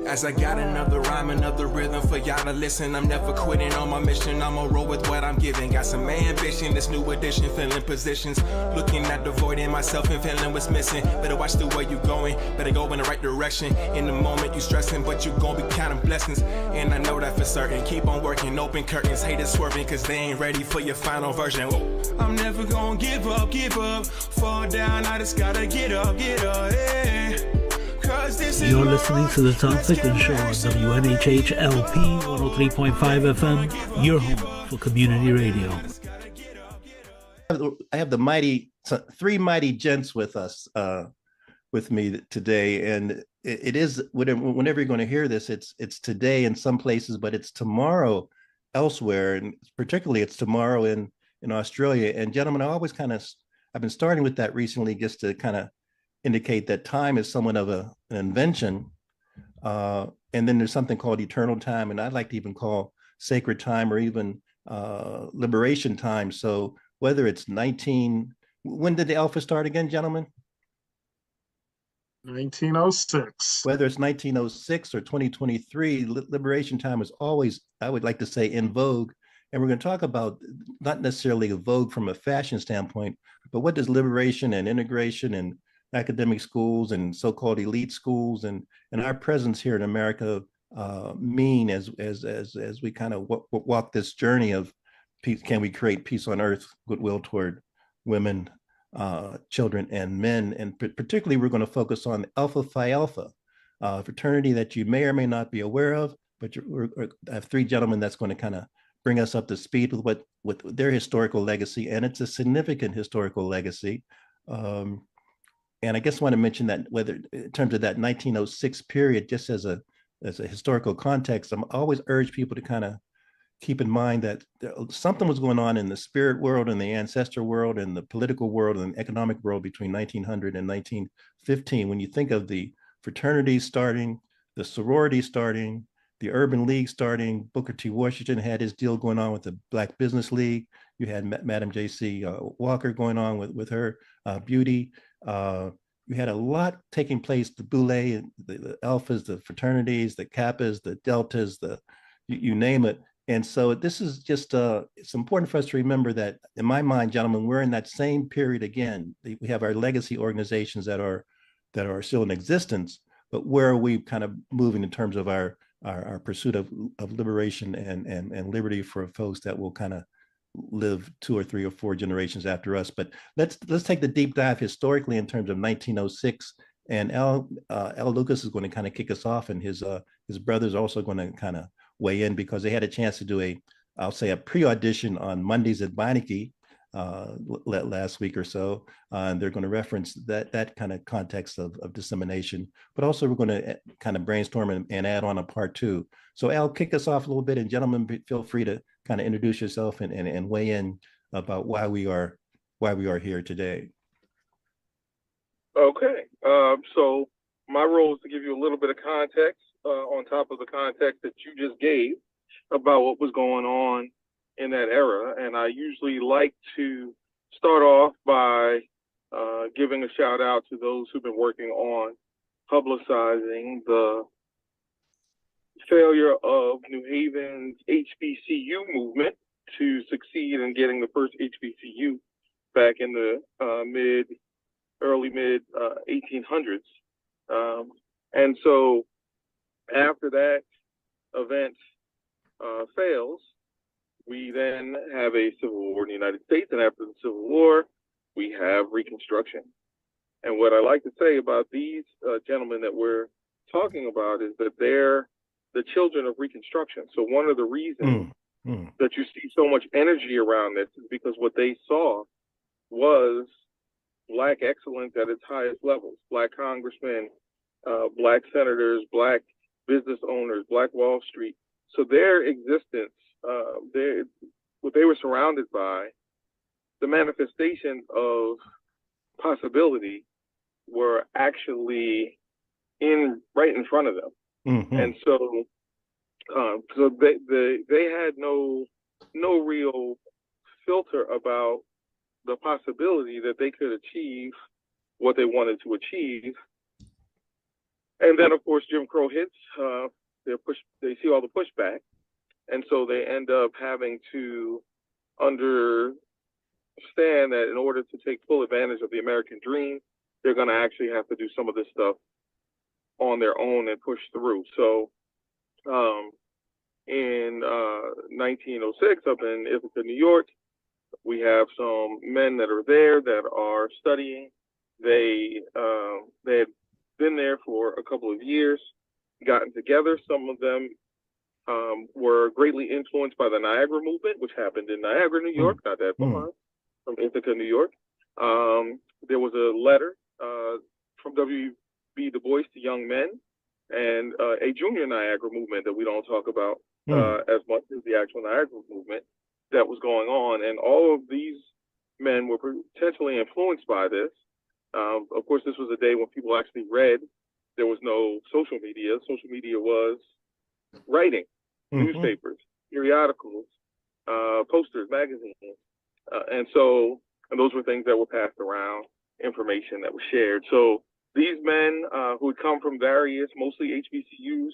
As I got another rhyme, another rhythm for y'all to listen. I'm never quitting on my mission, I'ma roll with what I'm giving. Got some ambition, this new edition, filling positions. Looking at the void in myself and feeling what's missing. Better watch the way you going, better go in the right direction. In the moment you stressing, but you gon' be counting blessings. And I know that for certain, keep on working, open curtains. Haters swerving, cause they ain't ready for your final version. Whoa. I'm never gonna give up, fall down, I just gotta get up, yeah. You're listening to the Tom Ficklin Show on WNHH-LP 103.5 FM, your home for community radio. I have the three mighty gents with us, with me today, and it is whenever you're going to hear this, it's today in some places, but it's tomorrow elsewhere, and particularly it's tomorrow in Australia. And gentlemen, I've been starting with that recently, just to kind of indicate that time is somewhat of an invention, and then there's something called eternal time, and I'd like to even call sacred time, or even liberation time. So whether it's when did the Alpha start again, gentlemen? 1906. Whether it's 1906 or 2023, liberation time is always, I would like to say, in vogue. And we're going to talk about not necessarily a vogue from a fashion standpoint, but what does liberation and integration and academic schools and so-called elite schools and our presence here in America mean as we kind of walk this journey of peace? Can we create peace on earth, goodwill toward women, children, and men? And particularly, we're going to focus on Alpha Phi Alpha, fraternity that you may or may not be aware of, but I have three gentlemen that's going to kind of bring us up to speed with their historical legacy, and it's a significant historical legacy. And I guess I want to mention that whether in terms of that 1906 period, just as a historical context, I'm always urge people to kind of keep in mind that something was going on in the spirit world and the ancestor world and the political world and economic world between 1900 and 1915. When you think of the fraternities starting, the sororities starting, the Urban League starting, Booker T. Washington had his deal going on with the Black Business League. You had Madam J.C. Walker going on with her beauty. You had a lot taking place, the Boule, the Alphas, the fraternities, the Kappas, the Deltas, you name it. And so this is just, it's important for us to remember that, in my mind, gentlemen, we're in that same period again. We have our legacy organizations that are still in existence, but where are we kind of moving in terms of our pursuit of liberation and liberty for folks that will kind of live 2 or 3 or 4 generations after us. But let's take the deep dive historically in terms of 1906. And L. Lucas is going to kind of kick us off, and his brother's also going to kind of weigh in, because they had a chance to do a pre-audition on Mondays at Beinecke last week or so. And they're going to reference that kind of context of dissemination, but also we're going to kind of brainstorm and add on a part 2. So Al, kick us off a little bit, and gentlemen, feel free to kind of introduce yourself and weigh in about why we are here today. Okay, so my role is to give you a little bit of context on top of the context that you just gave about what was going on in that era. And I usually like to start off by giving a shout out to those who've been working on publicizing the failure of New Haven's HBCU movement to succeed in getting the first HBCU back in the early mid 1800s. And so after that event fails, we then have a civil war in the United States, and after the Civil War, we have Reconstruction. And what I like to say about these gentlemen that we're talking about is that they're the children of Reconstruction. So one of the reasons that you see so much energy around this is because what they saw was Black excellence at its highest levels. Black congressmen, Black senators, Black business owners, Black Wall Street. So their existence, what they were surrounded by, the manifestations of possibility were actually right in front of them. Mm-hmm. And so they had no real filter about the possibility that they could achieve what they wanted to achieve And then, of course, Jim Crow hits. They see all the pushback, and so they end up having to understand that in order to take full advantage of the American dream, they're going to actually have to do some of this stuff on their own and push through. So, in 1906, up in Ithaca, New York, we have some men that are there that are studying. They had been there for a couple of years, gotten together. Some of them were greatly influenced by the Niagara movement, which happened in Niagara, New York, not that far from Ithaca, New York. There was a letter from W.B. Du Bois to young men, and a junior Niagara movement that we don't talk about as much as the actual Niagara movement that was going on. And all of these men were potentially influenced by this. Of course, this was a day when people actually read. There was no social media. Social media was writing, newspapers, periodicals, posters, magazines. And those were things that were passed around, information that was shared. So these men who had come from various, mostly HBCUs,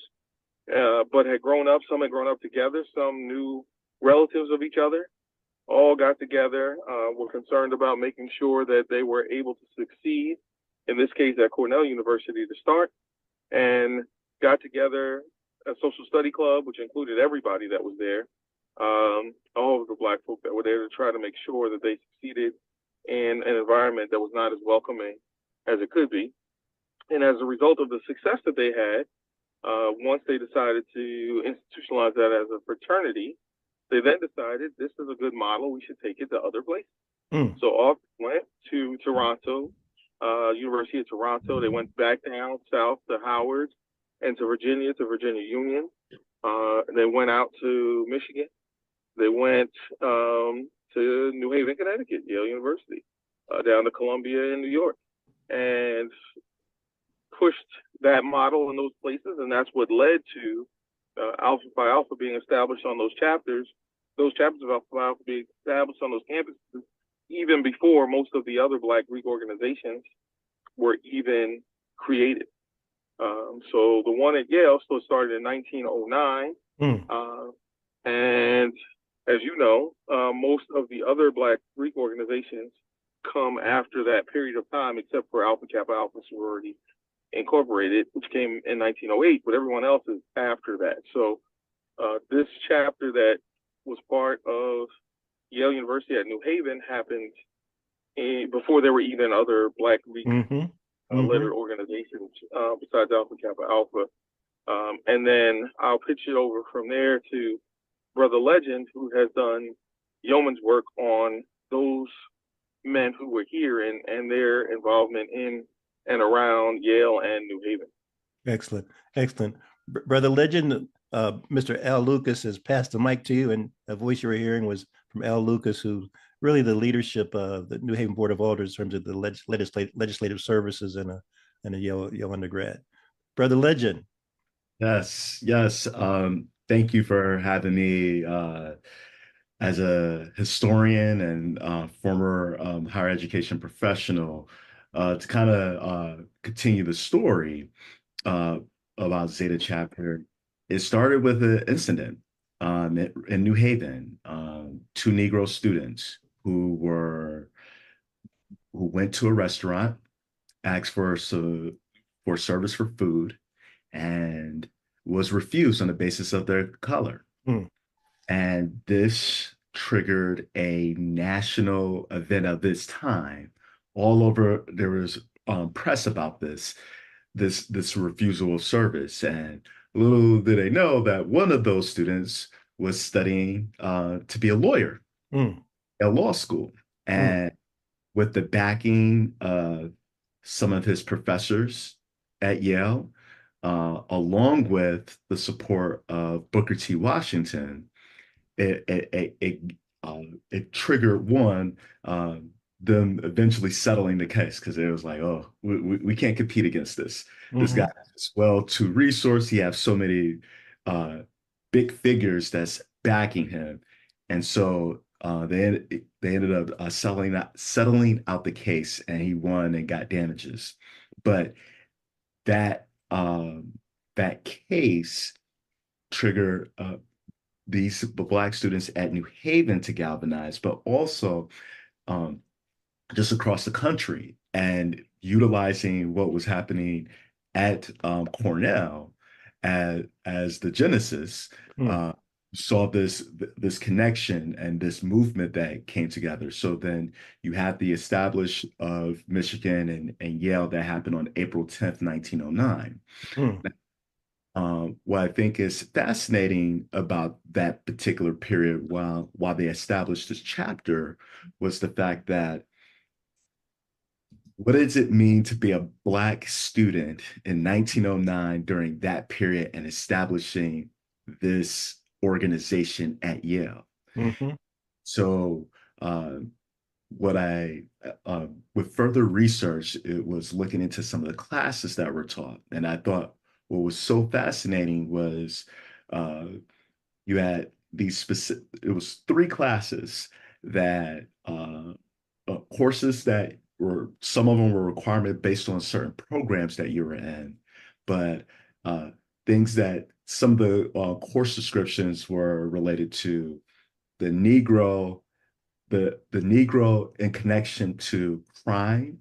but had grown up, some had grown up together, some knew relatives of each other, all got together, were concerned about making sure that they were able to succeed, in this case at Cornell University to start, and got together a social study club, which included everybody that was there, all of the Black folk that were there to try to make sure that they succeeded in an environment that was not as welcoming as it could be. And as a result of the success that they had, once they decided to institutionalize that as a fraternity, they then decided this is a good model. We should take it to other places. So off went to Toronto, University of Toronto. They went back down south to Howard and to Virginia Union. They went out to Michigan. They went to New Haven, Connecticut, Yale University, down to Columbia in New York, and pushed that model in those places. And that's what led to Alpha Phi Alpha being established on those chapters of Alpha Phi Alpha being established on those campuses, even before most of the other Black Greek organizations were even created. So the one at Yale still started in 1909. And as you know, most of the other Black Greek organizations come after that period of time, except for Alpha Kappa Alpha Sorority Incorporated, which came in 1908, but everyone else is after that. So this chapter that was part of Yale University at New Haven happened before there were even other Black Greek lettered organizations besides Alpha Kappa Alpha. And then I'll pitch it over from there to Brother Legend, who has done yeoman's work on those men who were here and their involvement in and around Yale and New Haven. Excellent. Brother Legend, Mr. Al Lucas has passed the mic to you, and the voice you were hearing was from Al Lucas, who's really the leadership of the New Haven Board of Alders in terms of the legislative services and a Yale undergrad. Brother Legend. Yes. Thank you for having me as a historian and former higher education professional to kind of continue the story about Zeta Chapter. It started with an incident in New Haven. Two Negro students who went to a restaurant, asked for service for food, and was refused on the basis of their color. And this triggered a national event of this time. All over, there was press about this refusal of service. And little did they know that one of those students was studying to be a lawyer at law school. And with the backing of some of his professors at Yale, along with the support of Booker T. Washington, it triggered them eventually settling the case, because it was like, oh, we can't compete against this. This guy is well to resource. He has so many big figures that's backing him, and so they ended up settling out the case, and he won and got damages. But that that case triggered these Black students at New Haven to galvanize, but also um, just across the country, and utilizing what was happening at Cornell as the genesis. Mm. Saw this connection and this movement that came together. So then you had the establish of Michigan and Yale that happened on April 10th, 1909. Mm. What I think is fascinating about that particular period, while they established this chapter, was the fact that what does it mean to be a Black student in 1909 during that period and establishing this organization at Yale? Mm-hmm. So, uh, what with further research, it was looking into some of the classes that were taught. And I thought what was so fascinating was uh, you had these specific, it was three classes that courses that were, some of them were requirement based on certain programs that you were in, but uh, things that some of the course descriptions were related to the Negro, the Negro in connection to crime,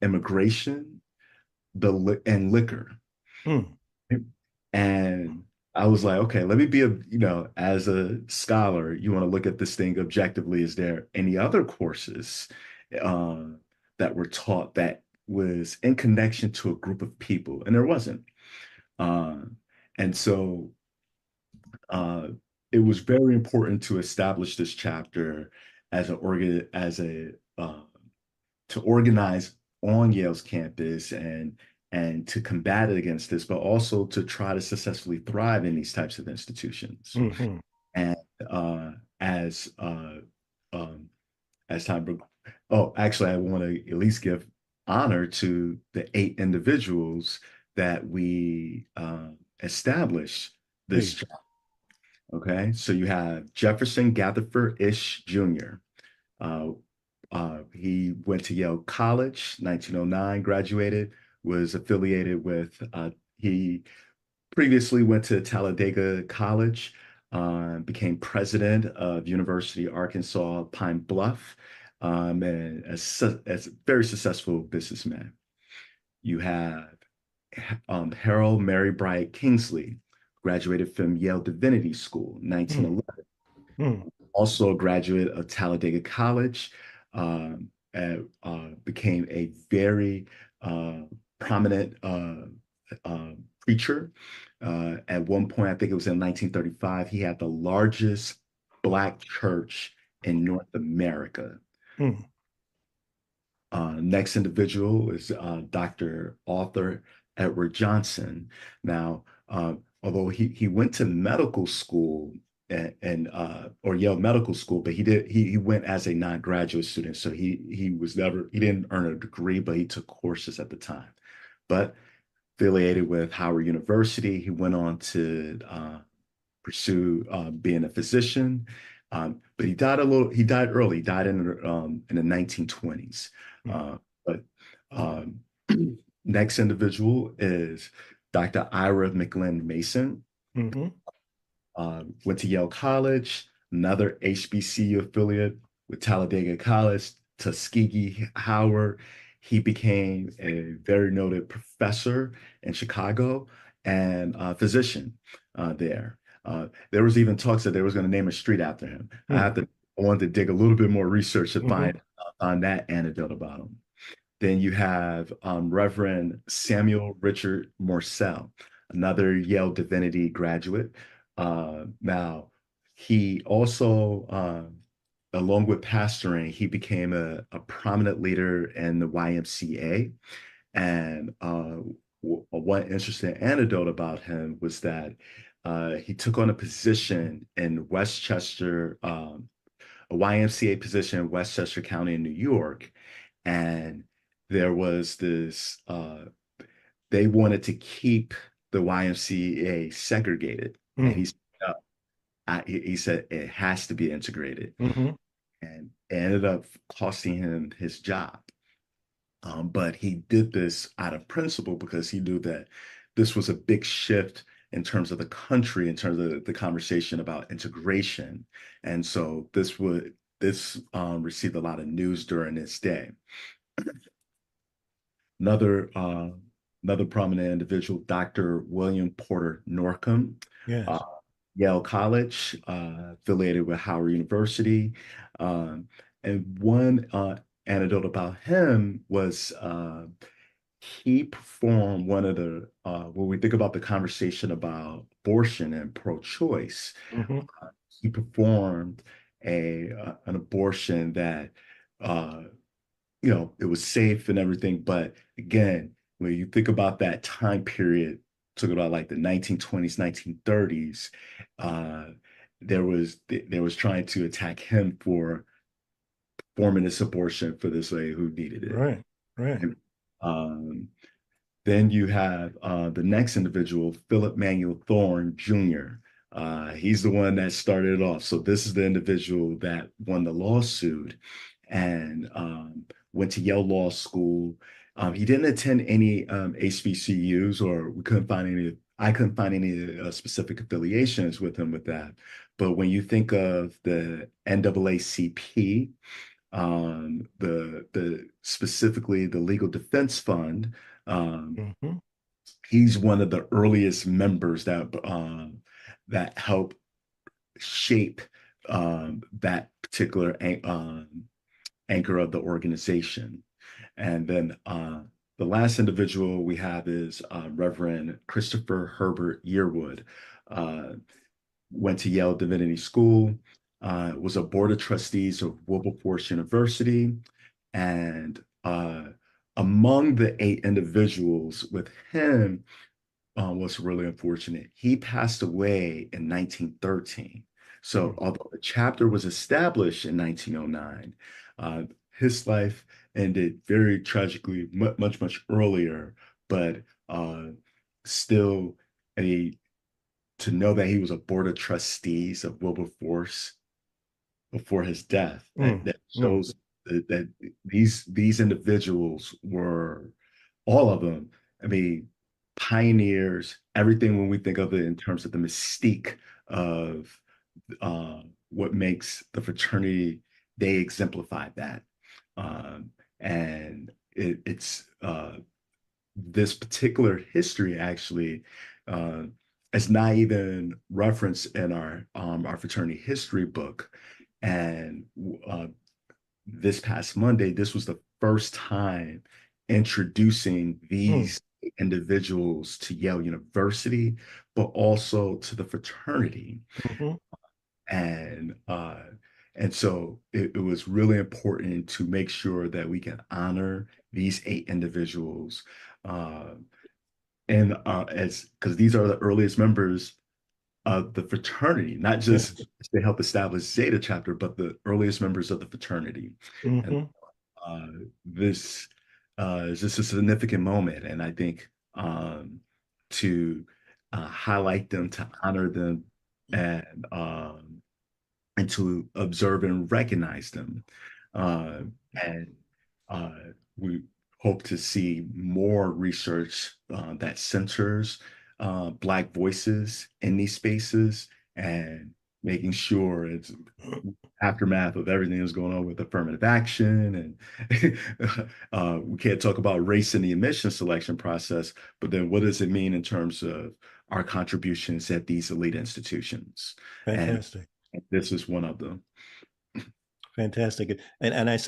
immigration, and liquor. Mm. And I was like, okay, let me be as a scholar, you want to look at this thing objectively. Is there any other courses uh, that were taught that was in connection to a group of people? And there wasn't. Uh, and so uh, it was very important to establish this chapter as an organ, as a to organize on Yale's campus and to combat it against this, but also to try to successfully thrive in these types of institutions. Mm-hmm. And uh, as um, as time, oh, actually, I want to at least give honor to the 8 individuals that we established this. Please. Okay, so you have Jefferson Gatherford Ish Jr. Uh, he went to Yale College, 1909, graduated, was affiliated with, he previously went to Talladega College, became president of University of Arkansas Pine Bluff, and as a very successful businessman. You have Harold Mary Bright Kingsley, graduated from Yale Divinity School, Mm. 1911. Mm. Also a graduate of Talladega College, and became a very prominent preacher. At one point, I think it was in 1935, he had the largest Black church in North America. Mm. Next individual is Dr. Arthur Edward Johnson. Now, although he went to medical school and or Yale Medical School, but he went as a non-graduate student, so he didn't earn a degree, but he took courses at the time. But affiliated with Howard University, he went on to pursue being a physician. But he died early. He died in the 1920s. Mm. But um, next individual is Dr. Ira McLean Mason. Mm-hmm. Went to Yale College, another HBCU affiliate with Talladega College, Tuskegee, Howard. He became a very noted professor in Chicago and a physician there. There was even talks that they was going to name a street after him. Mm. I wanted to dig a little bit more research to Mm-hmm. find that anecdote about him. Then you have Reverend Samuel Richard Morsell, another Yale Divinity graduate. Now, he also, along with pastoring, he became a prominent leader in the YMCA. And one interesting anecdote about him was that he took on a position in Westchester, a YMCA position in Westchester County in New York. And there was this, they wanted to keep the YMCA segregated. And Mm. he said it has to be integrated. Mm-hmm. And it ended up costing him his job. But he did this out of principle because he knew that this was a big shift in terms of the country, in terms of the conversation about integration. And so this received a lot of news during its day. Another another prominent individual, Dr. William Porter Norcom, uh, Yes. Yale College, affiliated with Howard University. Um, and one anecdote about him was he performed one of the when we think about the conversation about abortion and pro-choice, Hmm. he performed an abortion that uh, it was safe and everything. But again, when you think about that time period, talking about like the 1920s, 1930s, uh, there was trying to attack him for performing this abortion for this lady who needed it. Right. Right. And, um, then you have the next individual, Philip Manuel Thorne Jr. He's the one that started it off. So this is the individual that won the lawsuit and went to Yale Law School. He didn't attend any HBCUs, or we couldn't find any. I couldn't find any specific affiliations with him with that. But when you think of the NAACP, the specifically the Legal Defense Fund, um, Hmm. he's one of the earliest members that helped shape that particular anchor of the organization. And then the last individual we have is Reverend Christopher Herbert Yearwood. Uh, Went to Yale Divinity School, was a board of trustees of Wilberforce University, and among the 8 individuals with him was really unfortunate. He passed away in 1913. So although the chapter was established in 1909, his life ended very tragically, much, much earlier, but still a to know that he was a board of trustees of Wilberforce before his death. Mm. That Mm. shows that these individuals were all of them. I mean, pioneers. Everything when we think of it in terms of the mystique of what makes the fraternity, they exemplified that, and it's this particular history actually uh, is not even referenced in our fraternity history book. And uh, this past Monday, this was the first time introducing Mm. these individuals to Yale University, but also to the fraternity. Hmm. And and so it was really important to make sure that we can honor these 8 individuals, uh, and as because these are the earliest members of the fraternity, not just Yes. they help establish Zeta chapter, but the earliest members of the fraternity. And Hmm. uh, this is just a significant moment, and I think to highlight them, to honor them, and and to observe and recognize them. Uh, and uh, we hope to see more research that centers Black voices in these spaces and making sure it's aftermath of everything that's going on with affirmative action. And we can't talk about race in the admission selection process, but then what does it mean in terms of our contributions at these elite institutions? And Fantastic. this is one of them. Fantastic. And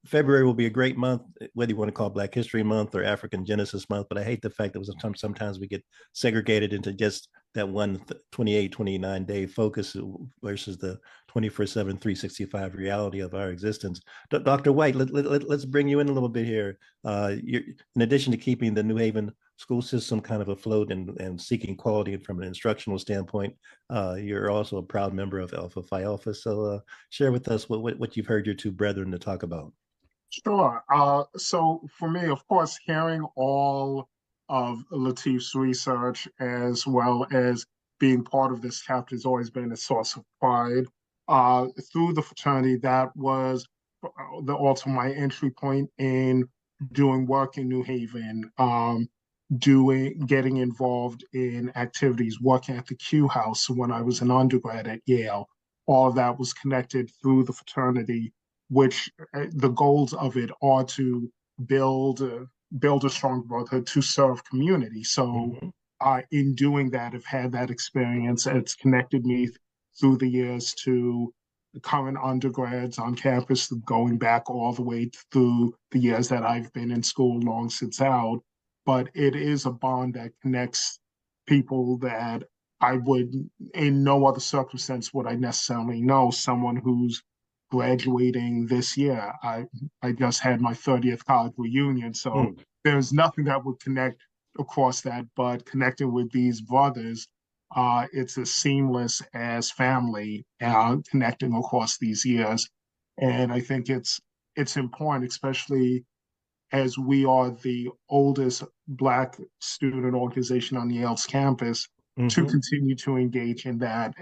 February will be a great month, whether you want to call it Black History Month or African Genesis Month. But I hate the fact that sometimes we get segregated into just that one 28, 29-day focus versus the 24/7, 365 reality of our existence. Dr. White, let's bring you in a little bit here. In addition to keeping the New Haven school system kind of afloat and seeking quality from an instructional standpoint, you're also a proud member of Alpha Phi Alpha. So share with us what you've heard your two brethren to talk about. Sure. So for me, of course, hearing all of Latif's research as well as being part of this chapter has always been a source of pride. Through the fraternity, that was also my entry point in doing work in New Haven, getting involved in activities, working at the Q House when I was an undergrad at Yale. All of that was connected through the fraternity, which the goals of it are to build build a strong brotherhood to serve community. So, Mhm. in doing that, I've had that experience. It's connected me through the years to the current undergrads on campus, going back all the way through the years that I've been in school long since out. But it is a bond that connects people that I would, in no other circumstance, would I necessarily know. Someone who's graduating this year. I just had my 30th college reunion, so Mm. there's nothing that would connect across that, but connecting with these brothers, it's as seamless as family, connecting across these years. And I think it's important, especially as we are the oldest Black student organization on Yale's campus, to Mhm. continue to engage in that.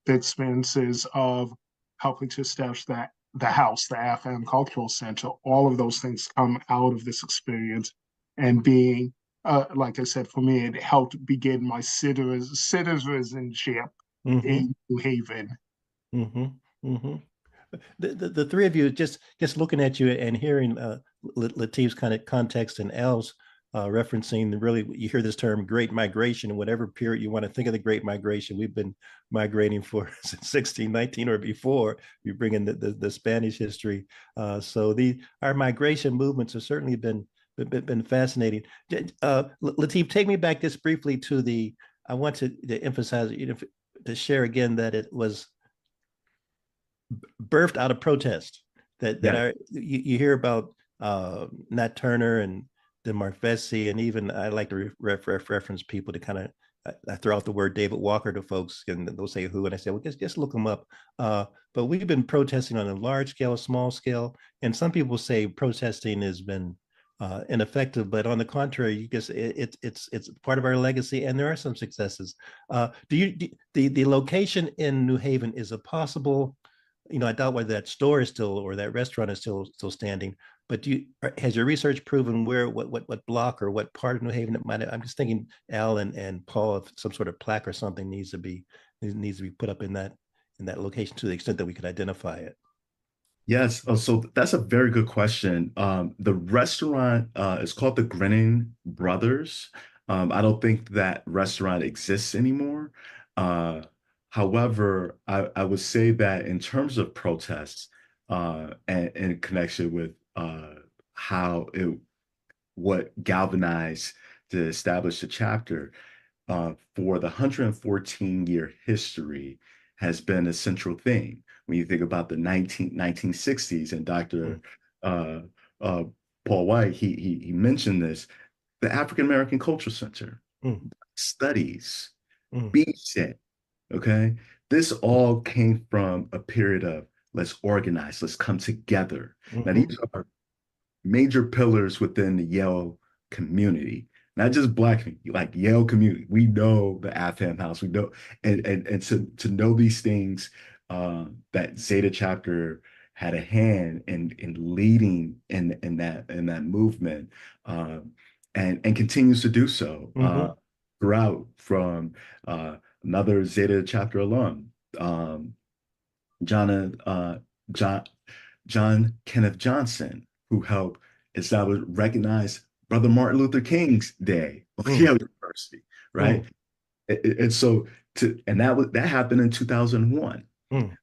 The experiences of helping to establish the house, the AFM Cultural Center, all of those things come out of this experience. And being, like I said, for me, it helped begin my citizenship Mhm. in New Haven. Mhm. Mhm. The three of you, just looking at you and hearing Latif's kind of context and Al's referencing, really you hear this term great migration, in whatever period you want to think of the great migration. We've been migrating for since 1619 or before. You bring in the Spanish history. So our migration movements have certainly been fascinating. Latif, take me back just briefly to I want to emphasize, to share again that it was birthed out of protest. That Yeah. are you hear about Nat Turner and DeMarc Vesey, and even I like to reference people to kind of I throw out the word David Walker to folks, and they'll say who, and I say, well, just look them up. But we've been protesting on a large scale, small scale, and some people say protesting has been ineffective, but on the contrary, you guess it's part of our legacy, and there are some successes. The location in New Haven, is it possible? I doubt whether that store is still or that restaurant is still standing. But has your research proven what block or what part of New Haven it might have? I'm just thinking, Al and Paul, if some sort of plaque or something needs to be put up in that location to the extent that we could identify it. Yes. Oh, so that's a very good question. The restaurant is called the Grinning Brothers. I don't think that restaurant exists anymore. Uh, However, I would say that in terms of protests, and in connection with how it what galvanized to establish the chapter, for the 114-year history has been a central thing. When you think about the 1960s, and Mm, Dr. Uh, uh, Paul White, he mentioned this, the African American Cultural Center, mm, studies, mm, beach set, okay? This all came from a period of let's organize, let's come together. Now, mhm, these are major pillars within the Yale community, not just Black community, like Yale community. We know the AFAM house, we know, and to know these things, that Zeta chapter had a hand in leading in that movement, and continues to do so mhm, throughout from another Zeta chapter alum, um, John John John Kenneth Johnson, who helped establish, recognize Brother Martin Luther King's Day on mm, Yale University, right? mm, And so that happened in 2001. mm,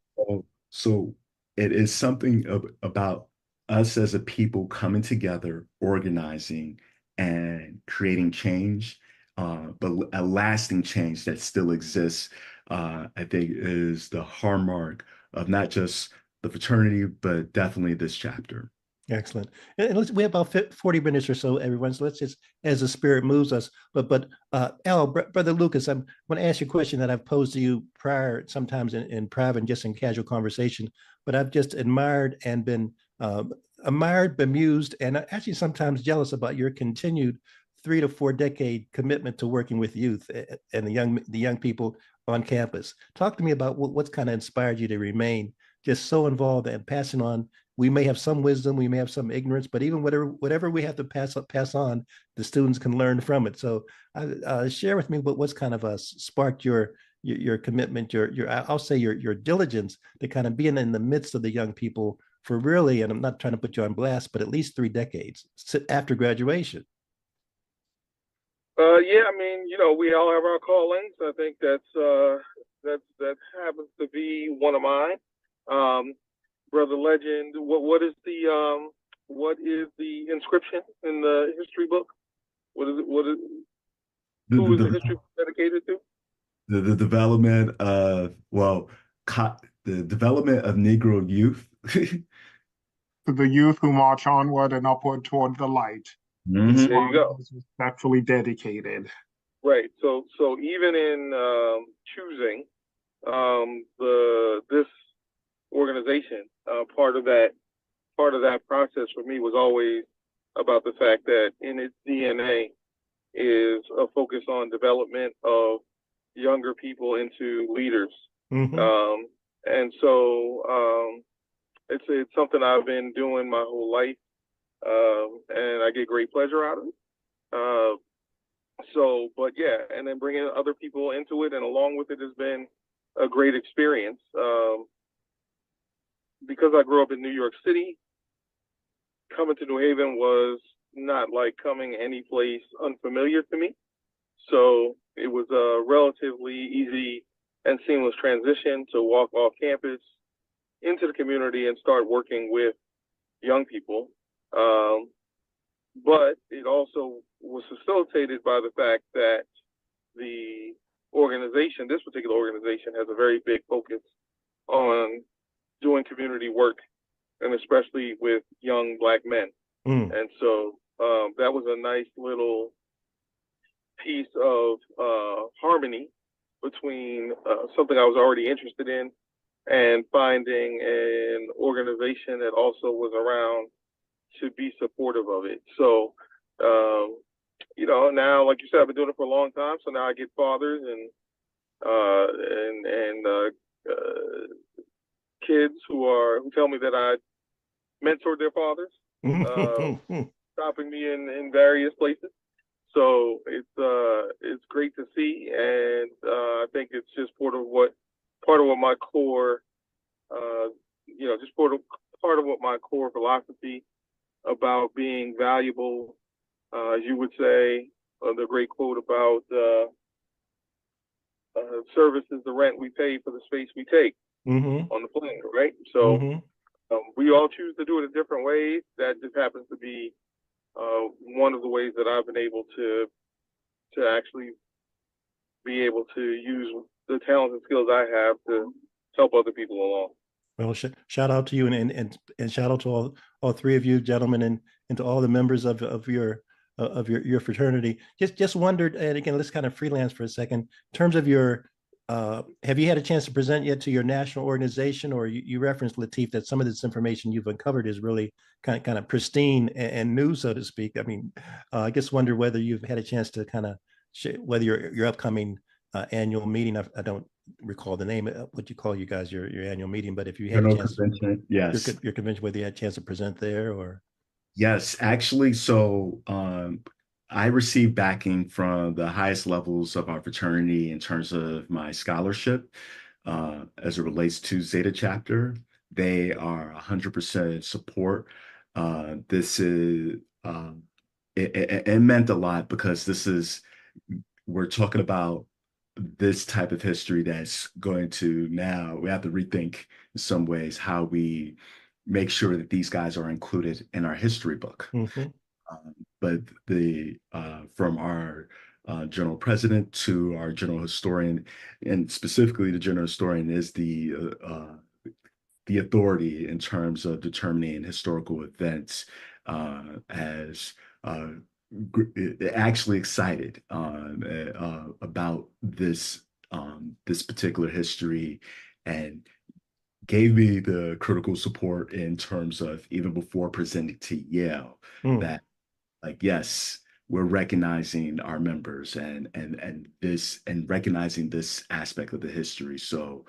So it is something about us as a people coming together, organizing, and creating change, but a lasting change that still exists. I think is the hallmark of not just the fraternity, but definitely this chapter. Excellent. And we have about 40 minutes or so, everyone. So let's just, as the spirit moves us. But Al, Brother Lucas, I'm going to ask you a question that I've posed to you prior, sometimes in private and just in casual conversation. But I've just admired, bemused, and actually sometimes jealous about your continued 3 to 4 decade commitment to working with youth and the young people on campus. Talk to me about what's kind of inspired you to remain just so involved and passing on. We may have some wisdom, we may have some ignorance, but even whatever we have to pass on, the students can learn from it. So share with me what's kind of sparked your commitment, your I'll say your diligence to kind of being in the midst of the young people for really, and I'm not trying to put you on blast, but at least 3 decades after graduation. Yeah, I mean, we all have our callings. I think that happens to be one of mine. Brother Legend, what is the inscription in the history book? What is it? Who is the history dedicated to? The development of the development of Negro youth. To the youth who march onward and upward toward the light. Mhm. There you go. Is respectfully dedicated. Right. So even in choosing this organization, part of that process for me was always about the fact that in its DNA is a focus on development of younger people into leaders. Mm-hmm. And so it's something I've been doing my whole life, and I get great pleasure out of it. But yeah, and then bringing other people into it and along with it has been a great experience. Because I grew up in New York City, coming to New Haven was not like coming any place unfamiliar to me. So it was a relatively easy and seamless transition to walk off campus into the community and start working with young people. But it also was facilitated by the fact that this particular organization, has a very big focus on doing community work, and especially with young Black men. And so that was a nice little piece of harmony between something I was already interested in and finding an organization that also was around to be supportive of it. So, now, like you said, I've been doing it for a long time. So now I get fathers and kids who tell me that I mentored their fathers, stopping me in various places. So it's great to see, and I think it's just part of what my core, just part of what my core philosophy about being valuable, as you would say, the great quote about service is the rent we pay for the space we take on the planet, right? So we all choose to do it in different ways. That just happens to be one of the ways that I've been able to actually be able to use the talents and skills I have to help other people along. Well, shout out to you and shout out to all three of you gentlemen and to all the members of your fraternity. Just wondered, and again, let's kind of freelance for a second. In terms of your, have you had a chance to present yet to your national organization, or you referenced, Lateef, that some of this information you've uncovered is really kind of pristine and new, so to speak. I mean, I just wonder whether you've had a chance to kind of whether your upcoming annual meeting, I don't recall the name, what you call you guys your annual meeting, but if you had a chance, convention, yes, your convention, whether you had a chance to present there or. Yes, actually. So I received backing from the highest levels of our fraternity in terms of my scholarship as it relates to Zeta chapter. They are 100% support. This is it meant a lot because we're talking about this type of history that's going to, now we have to rethink in some ways how we make sure that these guys are included in our history book. But from our general president to our general historian, and specifically the general historian is the authority in terms of determining historical events, as actually excited about this particular history, and gave me the critical support in terms of, even before presenting to Yale, that yes, we're recognizing our members and recognizing this aspect of the history. So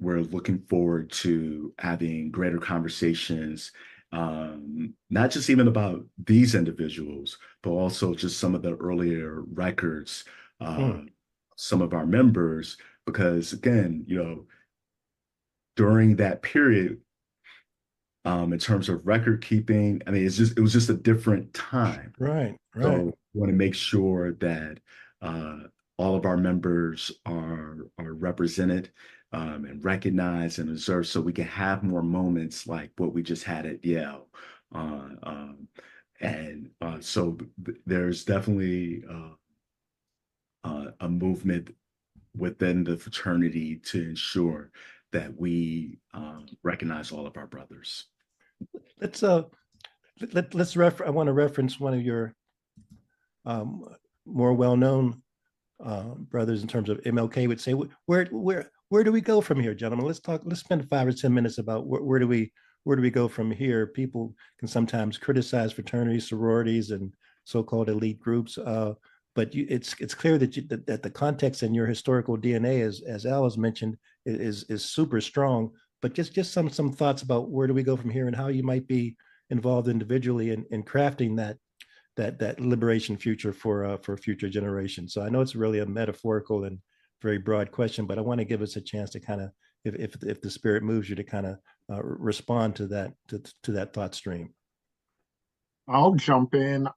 we're looking forward to having greater conversations, not just even about these individuals, but also just some of the earlier records, some of our members, because again, during that period, in terms of record keeping, I mean, it was just a different time. Right. So we want to make sure that all of our members are represented and recognized and observed, so we can have more moments like what we just had at Yale. So there's definitely a movement within the fraternity to ensure that we recognize all of our brothers. Let's I want to reference one of your more well-known brothers in terms of MLK would say, where do we go from here, gentlemen? Let's spend 5 or 10 minutes about where do we go from here. People can sometimes criticize fraternities, sororities, and so-called elite groups, but it's clear that the context and your historical DNA, as Al has mentioned, is super strong. But just some thoughts about where do we go from here and how you might be involved individually in crafting that liberation future for future generations. So I know it's really a metaphorical and very broad question, but I want to give us a chance to kind of, if the spirit moves you, to kind of respond to that thought stream. I'll jump in.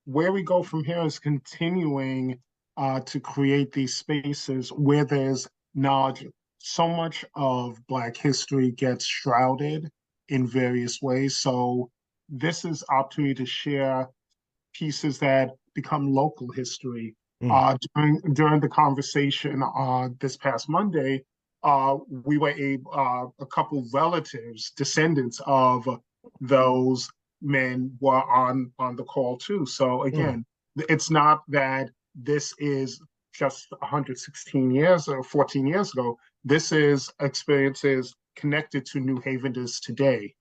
Where we go from here is continuing to create these spaces where there's knowledge. So much of Black history gets shrouded in various ways. So this is opportunity to share pieces that become local history. During the conversation this past Monday, we were a couple relatives, descendants of those men were on the call too. So again, it's not that this is just 116 years or 14 years ago. This is experiences connected to New Haveners today,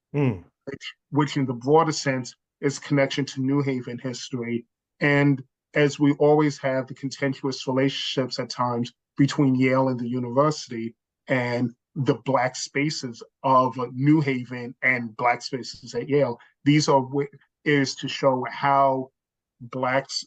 which in the broader sense is connection to New Haven history. And as we always have the contentious relationships at times between Yale and the university, and the Black spaces of New Haven and Black spaces at Yale, these is to show how Blacks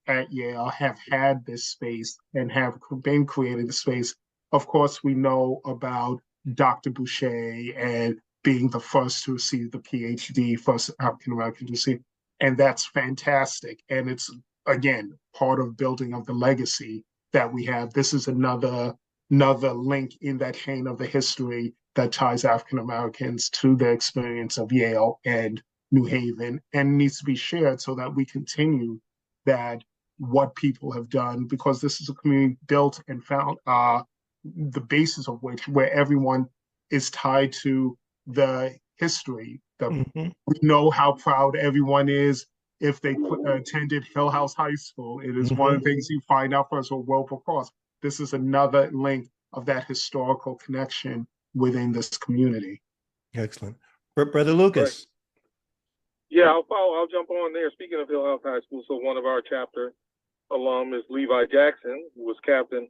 at Yale have had this space and have been created the space. Of course, we know about Dr. Boucher and being the first to receive the PhD, first African American to receive, and that's fantastic. And it's, again, part of building of the legacy that we have. This is another link in that chain of the history that ties African Americans to the experience of Yale and New Haven, and needs to be shared so that we continue that what people have done, because this is a community built and found the basis of which where everyone is tied to the history. We know how proud everyone is if they attended Hill House High School. It is one of the things you find out first or Wilberforce. This is another link of that historical connection within this community. Excellent. Brother Lucas. Right. Yeah, I'll jump on there. Speaking of Hill House High School, so one of our chapter alum is Levi Jackson, who was captain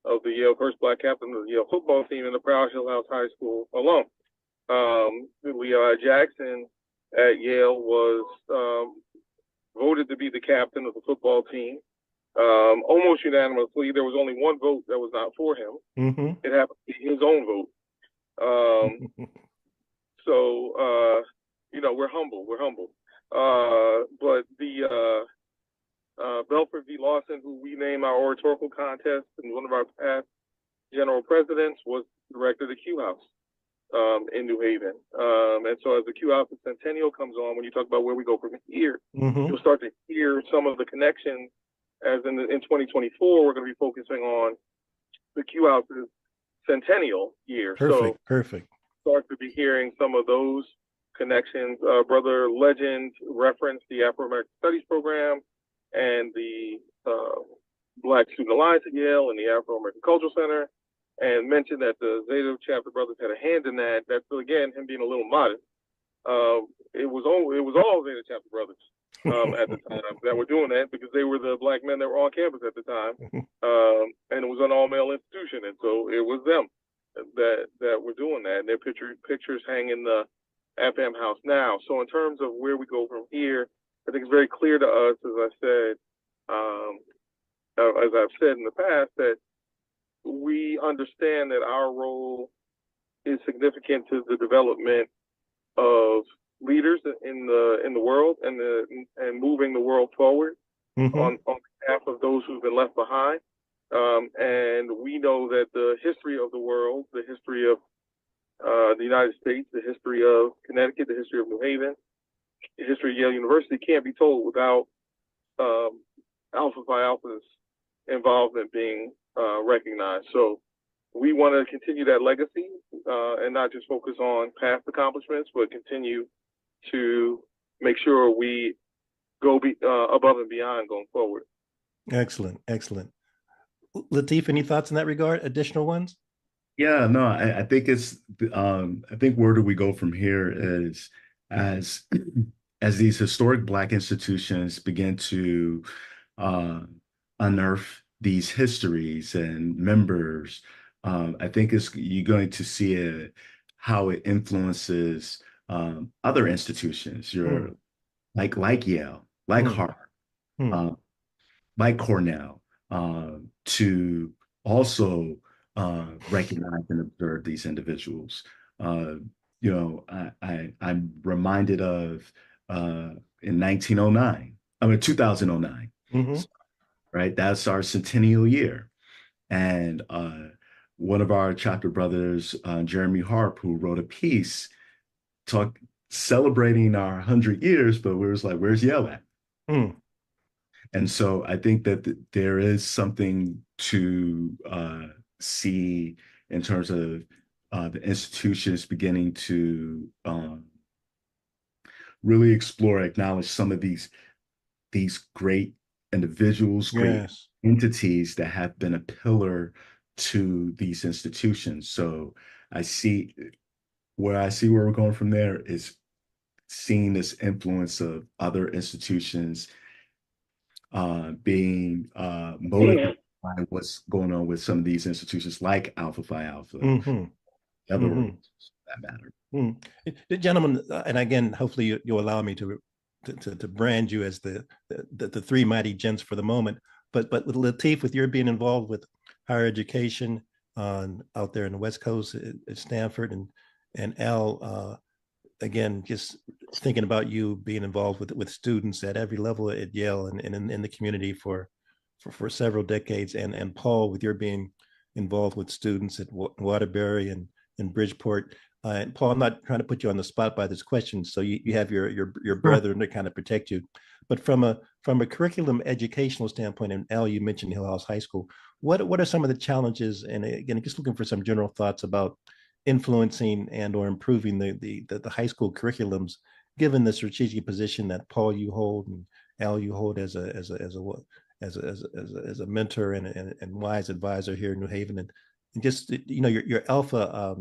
of the Yale, first Black captain of the Yale football team, and a proud Hill House High School alum. Levi Jackson at Yale was voted to be the captain of the football team, almost unanimously. There was only one vote that was not for him. It happened to be his own vote. So we're humble. But the Belford V. Lawson, who we name our oratorical contest, and one of our past general presidents, was director of the Q House in New Haven. And so as the Q House Centennial comes on, when you talk about where we go from here, you'll start to hear some of the connections. As in 2024, we're going to be focusing on the Q House's centennial year. Perfect. Start to be hearing some of those connections. Brother Legend referenced the Afro-American Studies program and the Black Student Alliance at Yale and the Afro-American Cultural Center, and mentioned that the Zeta chapter brothers had a hand in that. That's, again, him being a little modest. It was all Zeta chapter brothers at the time that were doing that, because they were the Black men that were on campus at the time, and it was an all-male institution, and so it was them. that we're doing that. And their pictures hang in the AFAM house now. So in terms of where we go from here, I think it's very clear to us, as I've said in the past, that we understand that our role is significant to the development of leaders in the world and moving the world forward on behalf of those who've been left behind. And we know that the history of the world, the history of the United States, the history of Connecticut, the history of New Haven, the history of Yale University can't be told without Alpha Phi Alpha's involvement being recognized. So we want to continue that legacy and not just focus on past accomplishments, but continue to make sure we go above and beyond going forward. Excellent. Lateef, any thoughts in that regard? Additional ones? Yeah, no, I think I think where do we go from here is as these historic Black institutions begin to unearth these histories and members, I think you're going to see how it influences other institutions, like Yale, like Harvard, like Cornell, to also recognize and observe these individuals. I'm reminded of in 2009, right? That's our centennial year. And one of our chapter brothers, Jeremy Harp, who wrote a piece celebrating our 100 years, but we was like, where's Yale at? And so I think that there is something to see in terms of the institutions beginning to really explore, acknowledge some of these great individuals, great entities that have been a pillar to these institutions. So I see where we're going from there is seeing this influence of other institutions being motivated by what's going on with some of these institutions like Alpha Phi Alpha, other organizations for that matter. Gentlemen, and again, hopefully you'll allow me to brand you as the three mighty gents for the moment. But with Lateef, with your being involved with higher education out there in the West Coast at Stanford, and Al, again, just thinking about you being involved with students at every level at Yale and in the community for several decades, and Paul, with your being involved with students at Waterbury and Bridgeport. And Paul, I'm not trying to put you on the spot by this question, so you have your brethren to kind of protect you. But from a curriculum educational standpoint, and Al, you mentioned Hill House High School. What are some of the challenges? And again, just looking for some general thoughts about influencing and or improving the high school curriculums, given the strategic position that Paul you hold and Al you hold as a mentor and wise advisor here in New Haven, and just your Alpha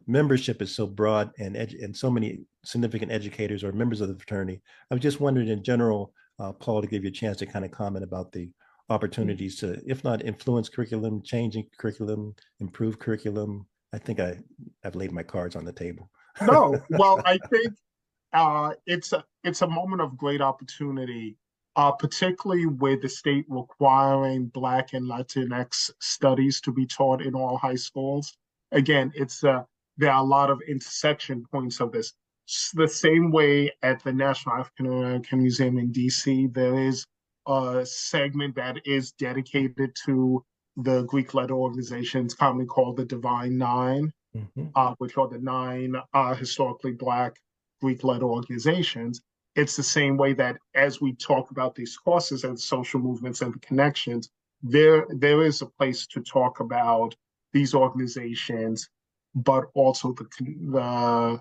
membership is so broad and so many significant educators or members of the fraternity. I was just wondering in general, Paul, to give you a chance to kind of comment about the opportunities to, if not influence curriculum, changing curriculum, improve curriculum. I think I've laid my cards on the table. No, well, I think it's a moment of great opportunity, particularly with the state requiring Black and Latinx studies to be taught in all high schools. Again, there are a lot of intersection points of this. The same way at the National African American Museum in DC, there is a segment that is dedicated to the Greek-led organizations commonly called the Divine Nine, which are the 9 historically Black Greek-led organizations. It's the same way that as we talk about these courses and social movements and the connections, there is a place to talk about these organizations, but also the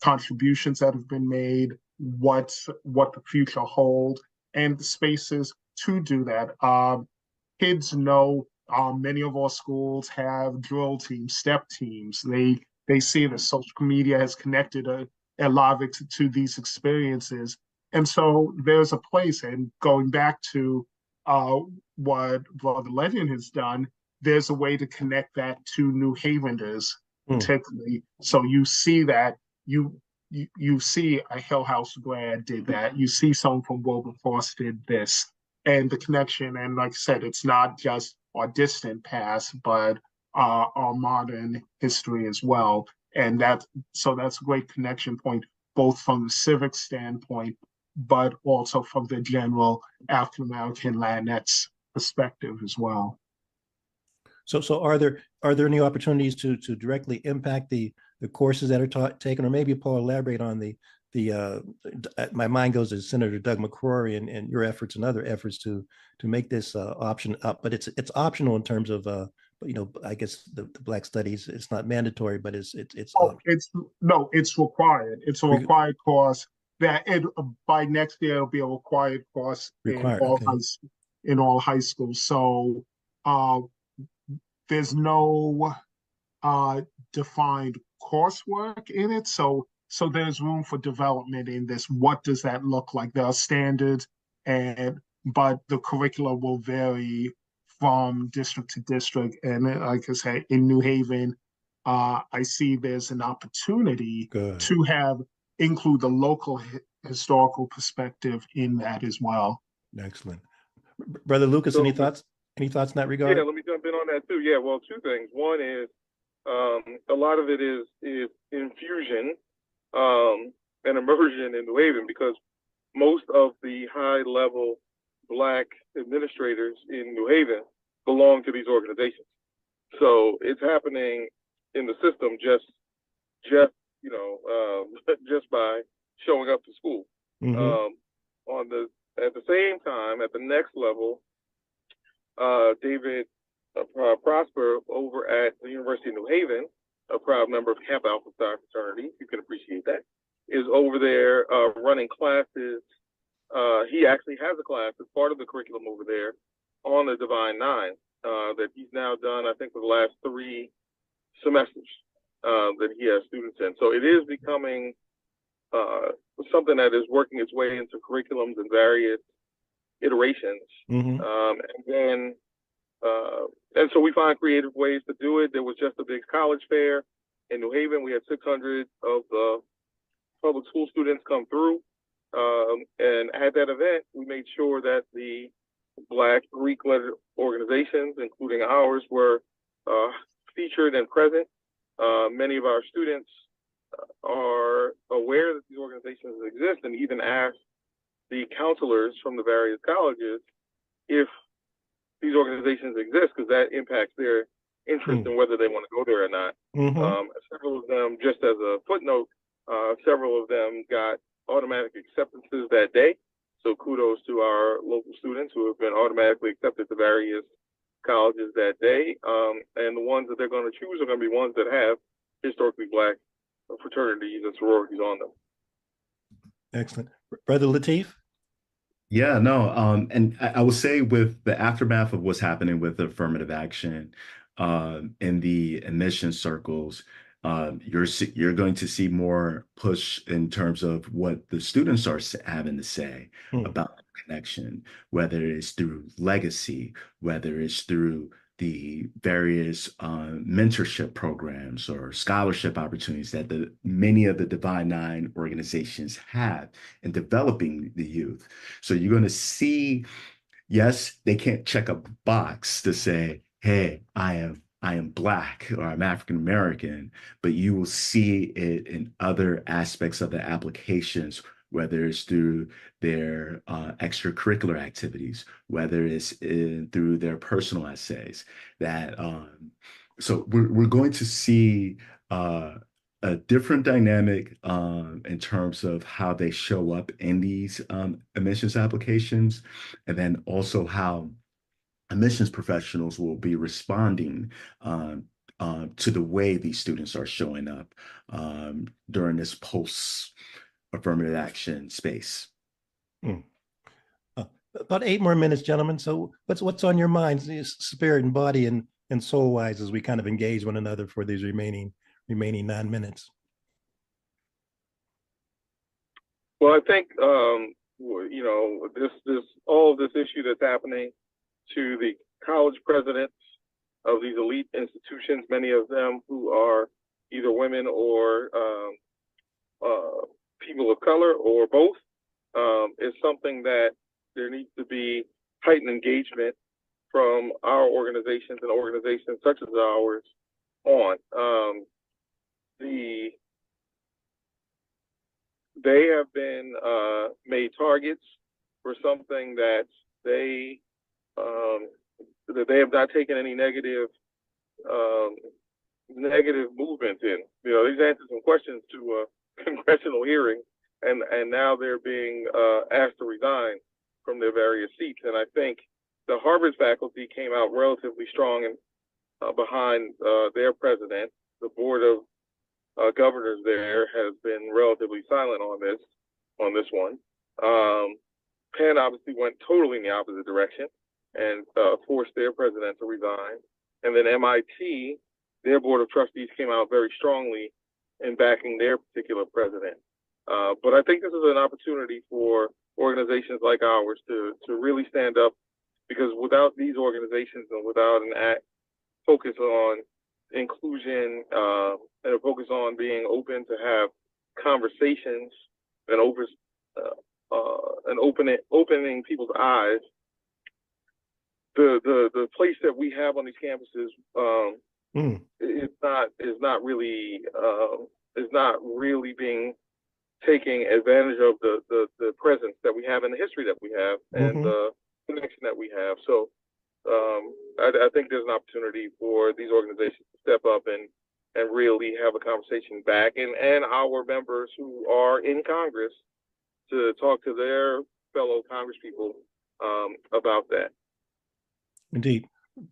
contributions that have been made, what the future holds, and the spaces to do that. Kids know many of our schools have drill teams, step teams. They see that social media has connected a lot of it to these experiences. And so there's a place, and going back to what Brother Legend has done, there's a way to connect that to New Haveners, Hmm. particularly. So you see that you see a Hill House grad did that. You see someone from Wilberforce did this, and the connection. And like I said, it's not just our distant past, but our modern history as well. And that's a great connection point, both from the civic standpoint, but also from the general African American Latinx perspective as well. So are there any opportunities to directly impact the courses that are taken, or maybe Paul elaborate on the my mind goes to Senator Doug McCrory and your efforts and other efforts to make this option up, but it's optional in terms of I guess the Black Studies. It's not mandatory, but it's Oh, it's required. It's a required course that by next year it'll be a required course required. Okay. In all high schools. So there's no defined coursework in it. So there's room for development in this. What does that look like? There are standards, but the curricula will vary from district to district. And like I said, in New Haven, I see there's an opportunity to include the local historical perspective in that as well. Excellent. Brother Lucas, any thoughts? Any thoughts in that regard? Yeah, let me jump in on that too. Yeah, well, two things. One is a lot of it is infusion and immersion in New Haven, because most of the high-level Black administrators in New Haven belong to these organizations. So it's happening in the system just just by showing up to school. At the same time, at the next level, David Prosper over at the University of New Haven, a proud member of Kappa Alpha Psi fraternity, you can appreciate that, is over there running classes. He actually has a class as part of the curriculum over there on the Divine Nine that he's now done, I think, for the last 3 semesters that he has students in. So it is becoming something that is working its way into curriculums in various iterations. And so we find creative ways to do it. There was just a big college fair in New Haven. We had 600 of the public school students come through. And at that event, we made sure that the Black Greek-led organizations, including ours, were featured and present. Many of our students are aware that these organizations exist and even asked the counselors from the various colleges if these organizations exist, because that impacts their interest in whether they want to go there or not. Several of them, just as a footnote, several of them got automatic acceptances that day. So kudos to our local students who have been automatically accepted to various colleges that day. And the ones that they're going to choose are going to be ones that have historically Black fraternities and sororities on them. Excellent. Brother Lateef? Yeah, no, and I will say, with the aftermath of what's happening with affirmative action in the admission circles, you're going to see more push in terms of what the students are having to say about the connection, whether it's through legacy, whether it's through the various mentorship programs or scholarship opportunities that many of the Divine Nine organizations have in developing the youth. So you're going to see, yes, they can't check a box to say, hey, I am Black or I'm African American, but you will see it in other aspects of the applications, whether it's through their extracurricular activities, whether it's through their personal essays. So we're going to see a different dynamic in terms of how they show up in these admissions applications, and then also how admissions professionals will be responding to the way these students are showing up during this post-affirmative action space. About 8 more minutes, gentlemen. So what's on your minds, spirit and body and soul-wise, as we kind of engage one another for these remaining 9 minutes? Well, I think this all of this issue that's happening to the college presidents of these elite institutions, many of them who are either women or people of color or both, is something that there needs to be heightened engagement from our organizations and organizations such as ours on. They have been made targets for something that they have not taken any negative movement in. You know, they've answered some questions to a congressional hearing, and now they're being asked to resign from their various seats. And I think the Harvard faculty came out relatively strong and behind their president. The board of governors there has been relatively silent on this one. Penn obviously went totally in the opposite direction and forced their president to resign. And then MIT, their board of trustees came out very strongly in backing their particular president. But I think this is an opportunity for organizations like ours to really stand up, because without these organizations and without an focus on inclusion and a focus on being open to have conversations and opening people's eyes, the place that we have on these campuses is not really being taking advantage of the presence that we have and the history that we have and the connection that we have. So I think there's an opportunity for these organizations to step up and really have a conversation back, and our members who are in Congress to talk to their fellow Congress people about that. Indeed.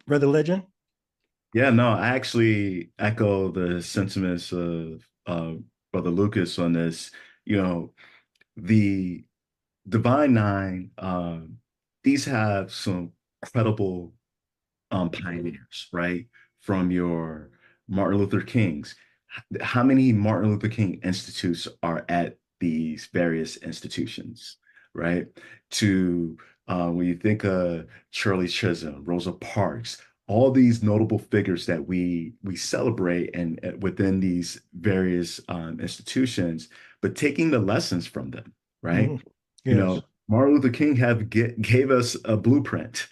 Brother Legend? Yeah, no, I actually echo the sentiments of Brother Lucas on this. You know, the Divine Nine, these have some credible pioneers, right? From your Martin Luther Kings. How many Martin Luther King institutes are at these various institutions, right? To when you think of Shirley Chisholm, Rosa Parks, all these notable figures that we celebrate and within these various institutions, but taking the lessons from them, right? Yes. You know, Martin Luther King gave us a blueprint.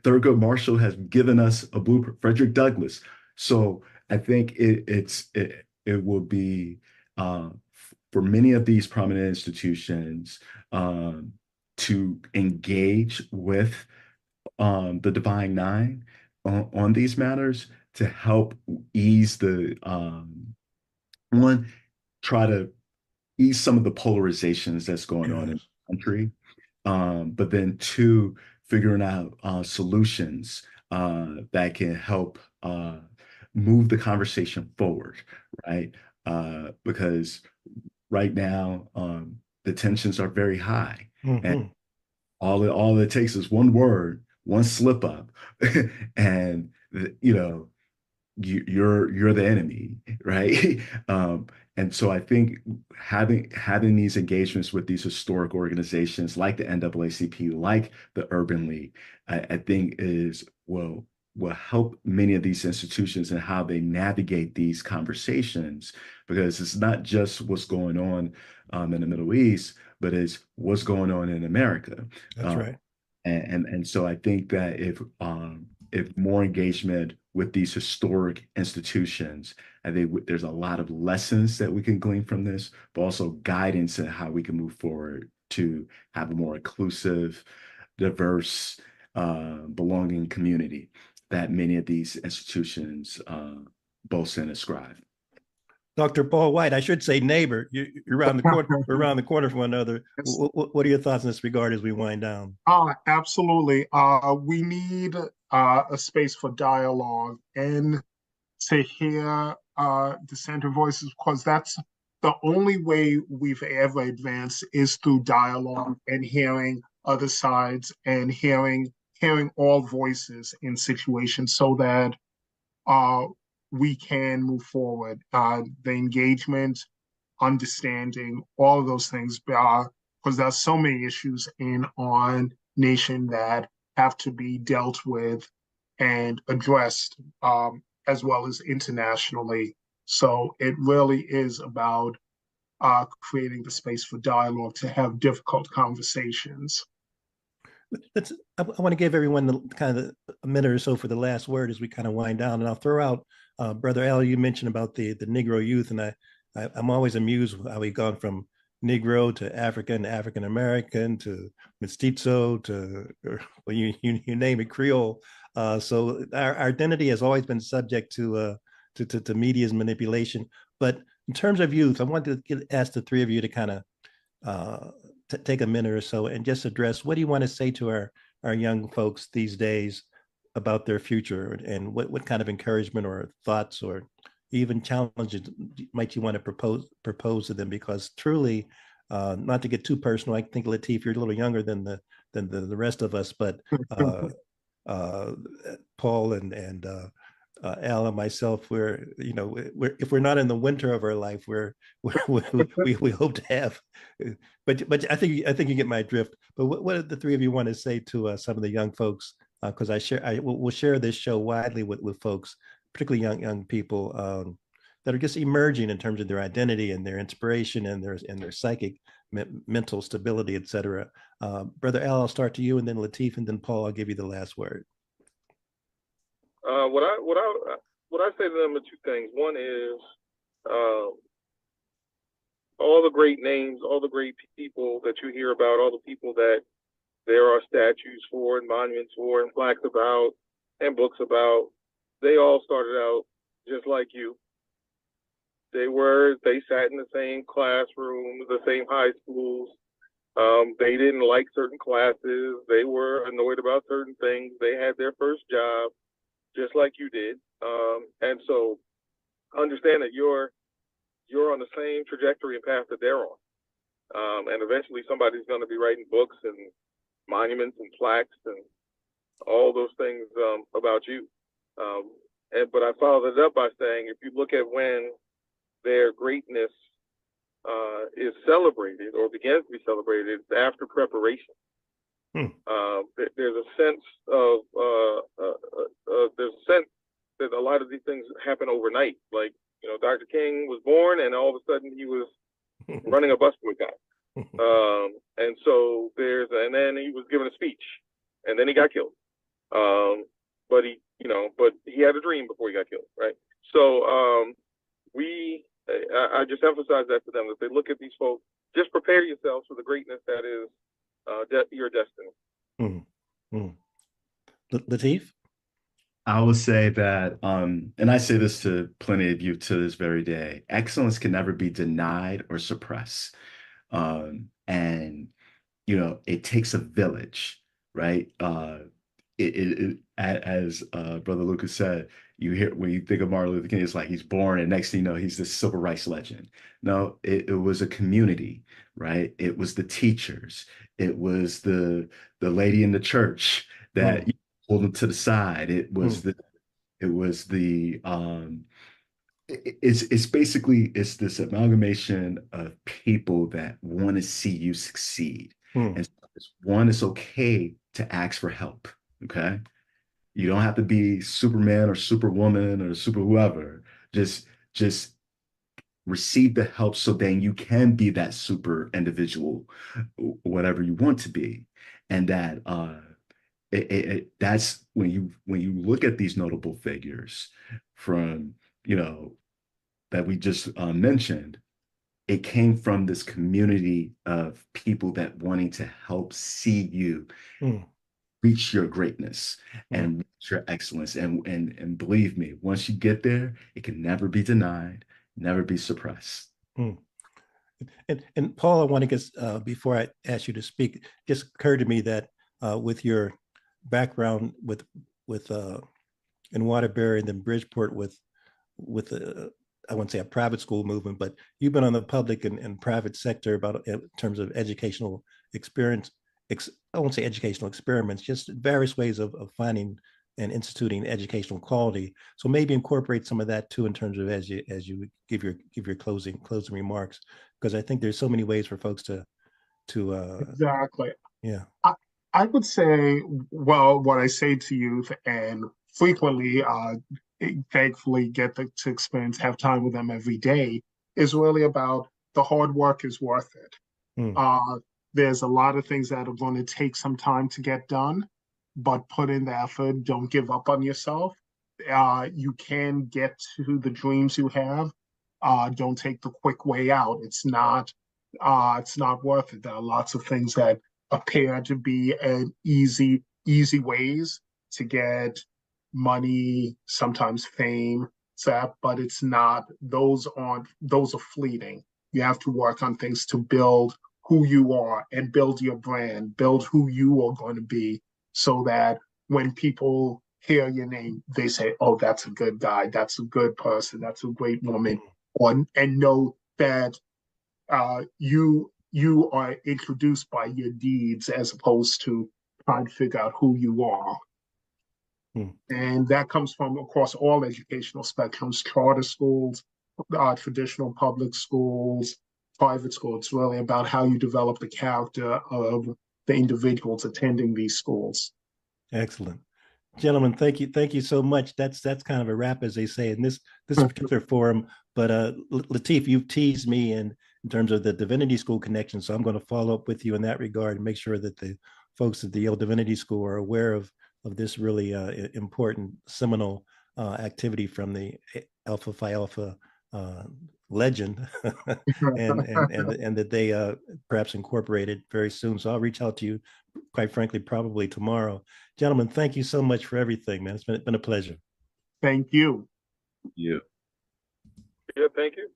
Thurgood Marshall has given us a blueprint. Frederick Douglass. So I think it will be for many of these prominent institutions to engage with the Divine Nine on these matters to help ease the try to ease some of the polarizations that's going on in the country, but then two, figuring out solutions that can help move the conversation forward, right? Because right now the tensions are very high, and all it takes is one word, one slip up, and you're the enemy, right? And so I think having these engagements with these historic organizations like the NAACP, like the Urban League, I think will help many of these institutions and how they navigate these conversations, because it's not just what's going on in the Middle East, but it's what's going on in America. That's right. And so I think that if more engagement with these historic institutions, I think there's a lot of lessons that we can glean from this, but also guidance in how we can move forward to have a more inclusive, diverse, belonging community that many of these institutions boast and ascribe. Dr. Paul White, I should say neighbor. You're around the corner. We're around the corner from one another. What are your thoughts in this regard as we wind down? Absolutely. We need a space for dialogue and to hear dissenting voices, because that's the only way we've ever advanced is through dialogue and hearing other sides and hearing all voices in situations so that we can move forward. The engagement, understanding, all of those things, because there's so many issues in our nation that have to be dealt with and addressed, as well as internationally. So it really is about creating the space for dialogue to have difficult conversations. I want to give everyone kind of a minute or so for the last word as we kind of wind down. And I'll throw out, Brother Al, you mentioned about the Negro youth, and I'm always amused how we've gone from Negro to African American to mestizo to well, you name it, Creole. So our identity has always been subject to media's manipulation. But in terms of youth, I wanted to ask the three of you to kind of take a minute or so and just address what do you want to say to our young folks these days about their future, and what kind of encouragement or thoughts or even challenges might you want to propose to them? Because truly, not to get too personal, I think Lateef, you're a little younger than the rest of us, but Paul and Al and myself, we're if we're not in the winter of our life, we hope to have. But I think you get my drift. But what do the three of you want to say to some of the young folks? Because we'll share this show widely with folks, particularly young people that are just emerging in terms of their identity and their inspiration and their psychic mental stability, etc. Brother Al, I'll start to you, and then Lateef, and then Paul, I'll give you the last word. What I say to them are two things. One is all the great names, all the great people that you hear about, all the people that there are statues for and monuments for and plaques about and books about, they all started out just like you. They sat in the same classrooms, the same high schools. They didn't like certain classes. They were annoyed about certain things. They had their first job just like you did. And so understand that you're on the same trajectory and path that they're on. And eventually somebody's going to be writing books and monuments and plaques and all those things about you. But I followed it up by saying, if you look at when their greatness is celebrated or begins to be celebrated, it's after preparation. There's a sense that a lot of these things happen overnight. Like, Dr. King was born and all of a sudden he was running a bus boycott. And so and then he was given a speech and then he got killed. But he had a dream before he got killed, right? So I just emphasize that to them, that they look at these folks, just prepare yourselves for the greatness that is your destiny. Lateef? I will say that, and I say this to plenty of you to this very day, excellence can never be denied or suppressed. And, it takes a village, right? As Brother Lucas said, when you think of Martin Luther King, it's like he's born and next thing you know, he's this civil rights legend. No, it was a community, right? It was the teachers. It was the lady in the church that pulled him to the side. It's basically this amalgamation of people that want to see you succeed. And it's okay to ask for help. Okay. You don't have to be Superman or Superwoman or super whoever. Just receive the help so then you can be that super individual, whatever you want to be. And that that's when you look at these notable figures from that we just mentioned, it came from this community of people that wanting to help see you reach your greatness and reach your excellence. And believe me, once you get there, it can never be denied, never be suppressed. And Paul, I want to get before I ask you to speak, it just occurred to me that with your background with in Waterbury and then Bridgeport with I wouldn't say a private school movement, but you've been on the public and private sector about in terms of educational experience. I won't say educational experiments, just various ways of finding and instituting educational quality. So maybe incorporate some of that too in terms of as you give your closing remarks, because I think there's so many ways for folks to Exactly. Yeah. I would say, well, what I say to youth and frequently, thankfully, get to experience, have time with them every day, is really about the hard work is worth it. There's a lot of things that are going to take some time to get done, but put in the effort. Don't give up on yourself. You can get to the dreams you have. Don't take the quick way out. It's not worth it. There are lots of things that appear to be an easy ways to get money, sometimes fame, but it's not. Those are fleeting. You have to work on things to build who you are and build your brand, build who you are going to be, so that when people hear your name, they say, "Oh, that's a good guy. That's a good person. That's a great woman," and know that you are introduced by your deeds as opposed to trying to figure out who you are. And that comes from across all educational spectrums: charter schools, traditional public schools, private schools. It's really about how you develop the character of the individuals attending these schools. Excellent. Gentlemen, thank you so much. That's kind of a wrap, as they say, in this particular forum. But Lateef, you've teased me in terms of the Divinity School connection, so I'm going to follow up with you in that regard and make sure that the folks at the Yale Divinity School are aware of this really important seminal activity from the Alpha Phi Alpha legend, and that they perhaps incorporate it very soon. So I'll reach out to you, quite frankly, probably tomorrow. Gentlemen, thank you so much for everything, man. It's been a pleasure. Thank you. Yeah. Yeah, thank you.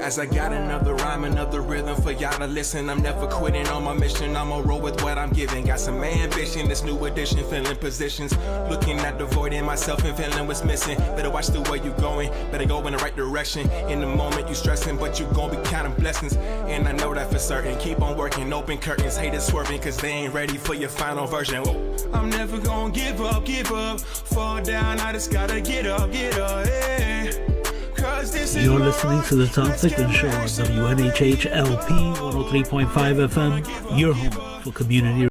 As I got another rhyme, another rhythm for y'all to listen. I'm never quitting on my mission. I'ma roll with what I'm giving. Got some ambition, this new edition, filling positions. Looking at the void in myself and feeling what's missing. Better watch the way you going, better go in the right direction. In the moment you stressing, but you gon' be counting blessings. And I know that for certain. Keep on working, open curtains, haters swerving, cause they ain't ready for your final version. Whoa. I'm never gonna give up. Fall down, I just gotta get up, yeah. You're listening to the Tom Ficklin Show on WNHH LP 103.5 FM, your home for community